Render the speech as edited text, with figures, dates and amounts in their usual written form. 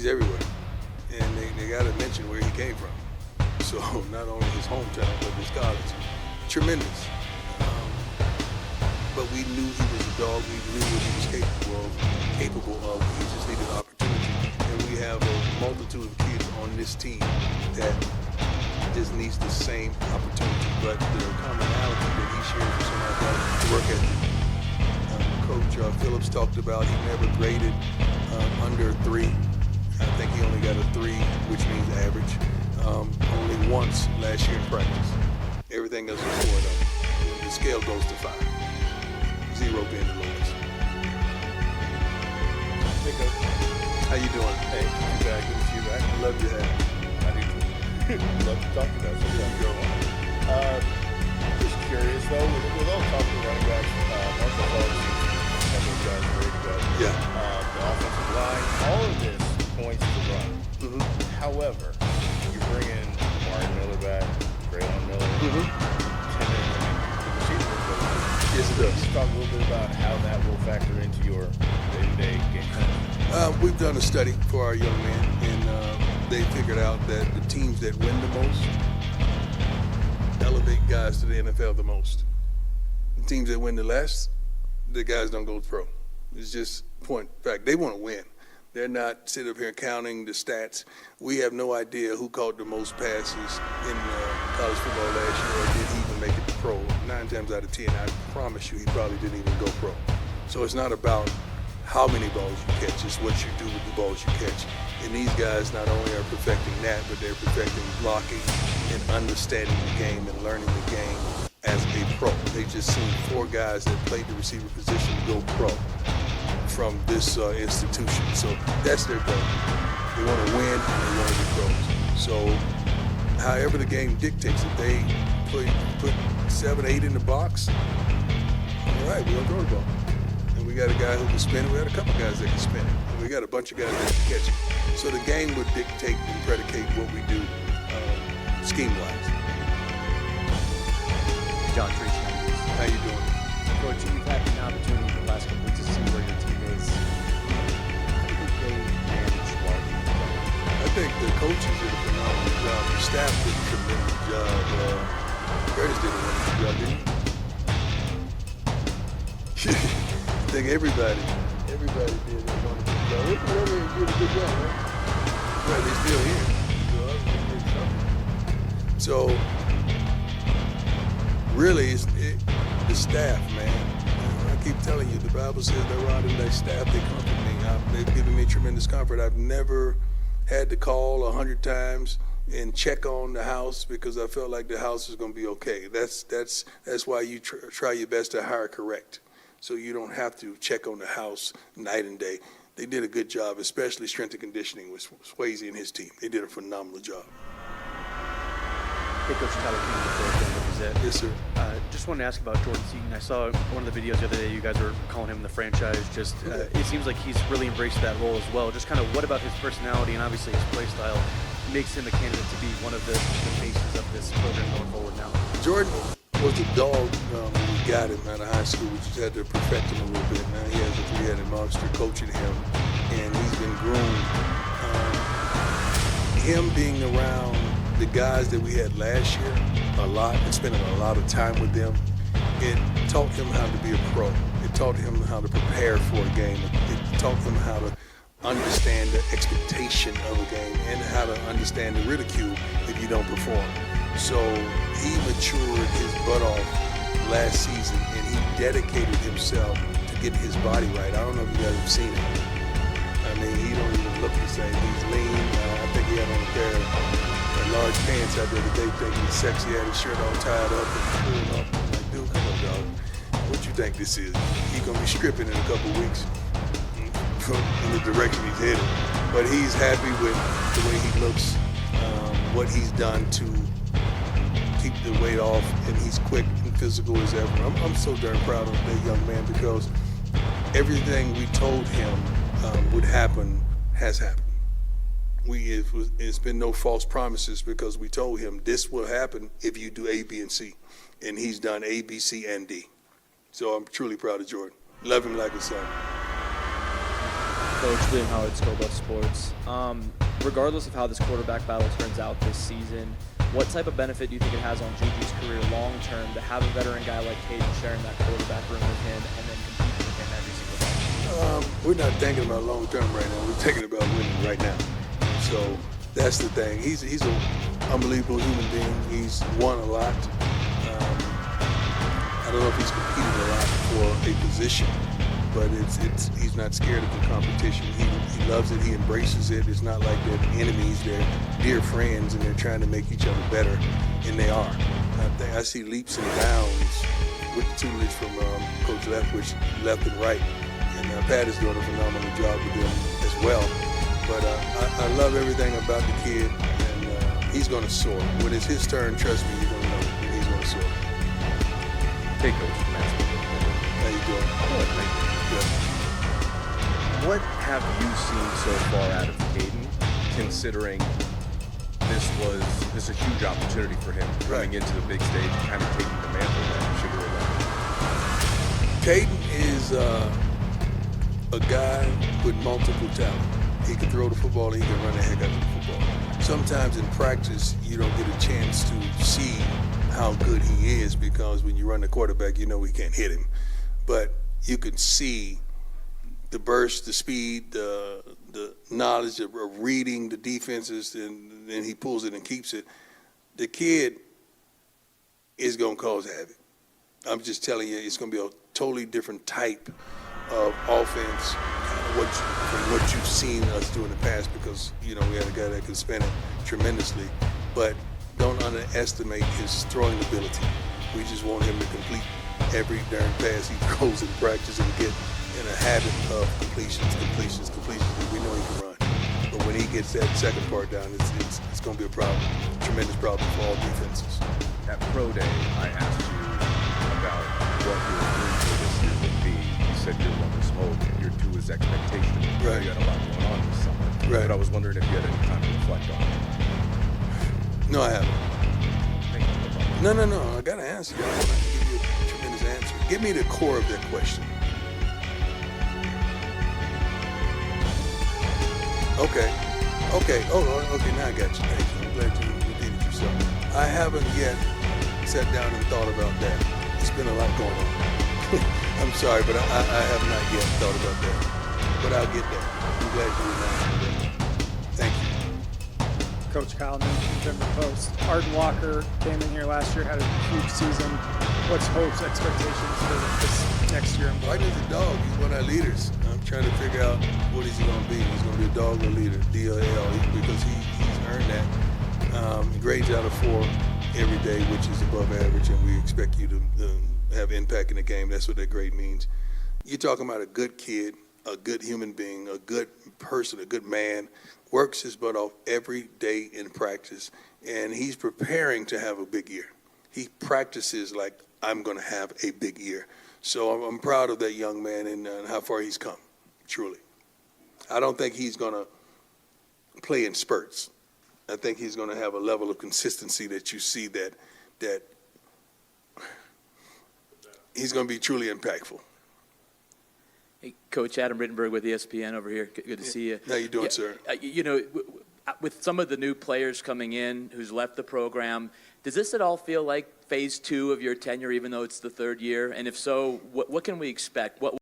he's everywhere. And they got to mention where he came from. So not only his hometown, but his college. Tremendous. But we knew he was a dog. We knew what he was capable of. He just needed opportunity. And we have a multitude of kids on this team that just needs the same opportunity. But the commonality that he shares with some of our guys, work ethic. Coach Phillips talked about he never graded under a 3. I think he only got a 3, which means average. Only once last year in practice. Everything else was 4 though. The scale goes to 5. 0 being the lowest. Hey, Coach. How you doing? Hey, you back? Good to see you back. Love you, have. I do too. Love to talk to you about it. So go on. Just curious though, with all talk of running backs, Marshall Falk seems those guys are ready to go. Yeah. The offensive line, all of this points to run. Mm-hmm. However, you're bringing Martin Miller back, Braylon Miller, Yes, it does. Talk a little bit about how that will factor into your day-to-day game plan. We've done a study for our young men, and they figured out that the teams that win the most elevate guys to the NFL the most. The teams that win the less, the guys don't go pro. It's just point fact. They want to win. They're not sitting up here counting the stats. We have no idea who caught the most passes in college football last year or did he even make it to pro. 9 times out of 10, I promise you he probably didn't even go pro. So it's not about how many balls you catch, it's what you do with the balls you catch. And these guys not only are perfecting that, but they're perfecting blocking and understanding the game and learning the game as a pro. They just seen 4 guys that played the receiver position go pro from this institution. So that's their goal. They want to win and they want to be pros. So however the game dictates, if they put 7, 8 in the box, all right, we're going to throw the ball. And we got a guy who can spin it. We got a couple guys that can spin it. And we got a bunch of guys that can catch it. So the game would dictate and predicate what we do scheme-wise. John Tracy. How you doing? Coach, you've had an opportunity the last couple weeks to see where your team is. How do you think they manage well? I think the coaches did a phenomenal job. The staff did a tremendous job. Curtis did a wonderful job, didn't he? I think everybody did a wonderful job. They went over and did a good job, right? Right, they're still here. So, really, it's the staff, man. I keep telling you, the Bible says that rod and thy staff, they comfort me. They've given me tremendous comfort. I've never had to call 100 times and check on the house because I felt like the house was going to be okay. That's why you try your best to hire correct, so you don't have to check on the house night and day. They did a good job, especially strength and conditioning with Swayze and his team. They did a phenomenal job. Hey, Coach Tyler King with the Gazette. Yes, sir. Just wanted to ask about Jordan Seaton. I saw one of the videos the other day. You guys were calling him the franchise. Just it seems like he's really embraced that role as well. Just kind of what about his personality and obviously his play style makes him a candidate to be one of the faces of this program going forward now? Jordan was a dog when we got him out of high school. We just had to perfect him a little bit. Now he has a 3-headed monster coaching him, and he's been groomed. Him being around the guys that we had last year a lot and spending a lot of time with them, it taught him how to be a pro. It taught him how to prepare for a game. It taught him how to understand the expectation of a game and how to understand the ridicule if you don't perform. So he matured his butt off last season, and he dedicated himself to getting his body right. I don't know if you guys have seen it. I mean, he don't even look the same. He's lean. I think he had on a pair of large pants out there today, thinking he's sexy, had his shirt all tied up and pulled up. I'm like, dude, come on, dog. What you think this is? He's going to be stripping in a couple weeks in the direction he's headed. But he's happy with the way he looks, what he's done to keep the weight off, and he's quick and physical as ever. I'm so darn proud of that young man because everything we told him would happen has happened. It's been no false promises because we told him this will happen if you do A, B, and C. And he's done A, B, C, and D. So I'm truly proud of Jordan. Love him like a son. Coach, William Howard, School Above Sports. Regardless of how this quarterback battle turns out this season, what type of benefit do you think it has on Juju's career long term to have a veteran guy like Caden sharing that quarterback room with him and then competing with him every single day? We're not thinking about long term right now. We're thinking about winning right now. So that's the thing. He's an unbelievable human being. He's won a lot. I don't know if he's competed a lot for a position, but he's not scared of the competition. He loves it. He embraces it. It's not like they're enemies. They're dear friends, and they're trying to make each other better, and they are. I see leaps and bounds with the tutelage from Coach Leftwich, left and right, and Pat is doing a phenomenal job with them as well. But I love everything about the kid, and he's going to soar. When it's his turn, trust me, you're going to know when he's going to soar. Hey, Coach. How you doing? Good, thank you. Good. What have you seen so far out of Caden, considering this is a huge opportunity for him coming into the big stage and kind of taking the mantle that Shedeur left? Caden is a guy with multiple talent. He can throw the football and he can run the heck out of the football. Sometimes in practice, you don't get a chance to see how good he is because when you run the quarterback, you know we can't hit him. But you can see the burst, the speed, the knowledge of reading the defenses, and then he pulls it and keeps it. The kid is going to cause havoc. I'm just telling you, it's going to be a totally different type of offense from what you've seen us do in the past because, you know, we had a guy that can spin it tremendously. But don't underestimate his throwing ability. We just want him to complete every darn pass he throws in practice and get in a habit of completions. We know he can run. But when he gets that second part down, it's going to be a problem, tremendous problem for all defenses. At Pro Day, I asked you about what your dream for this year would be. You said year one was hope, and year two is expectation. Right. You had a lot going on this summer. Right. But I was wondering if you had any time to reflect on it. No, I haven't. Thank you. No problem. No. I got to answer you. I want to give you a tremendous answer. Give me the core of that question. Okay. Okay, now I got you. Thank you. I'm glad you repeated yourself. I haven't yet sat down and thought about that. It's been a lot going on. I'm sorry, but I have not yet thought about that. But I'll get there. I'm glad you reminded me of that. Thank you. Coach Kyle Newton, Denver Post. Arden Walker came in here last year, had a huge season. What's Hope's expectations for this next year? White is a dog. He's one of our leaders. I'm trying to figure out what is he going to be. He's going to be a dog or a leader, D-O-L, because he's earned that. He grades out of 4 every day, which is above average, and we expect you to have impact in the game. That's what that grade means. You're talking about a good kid, a good human being, a good person, a good man, works his butt off every day in practice, and he's preparing to have a big year. He practices like I'm going to have a big year. So I'm proud of that young man and how far he's come, truly. I don't think he's going to play in spurts. I think he's going to have a level of consistency that you see that he's going to be truly impactful. Hey, Coach Adam Rittenberg with ESPN over here. Good to see you. How you doing, sir? You know, with some of the new players coming in who's left the program, does this at all feel like phase 2 of your tenure, even though it's the 3rd year? And if so, what can we expect? What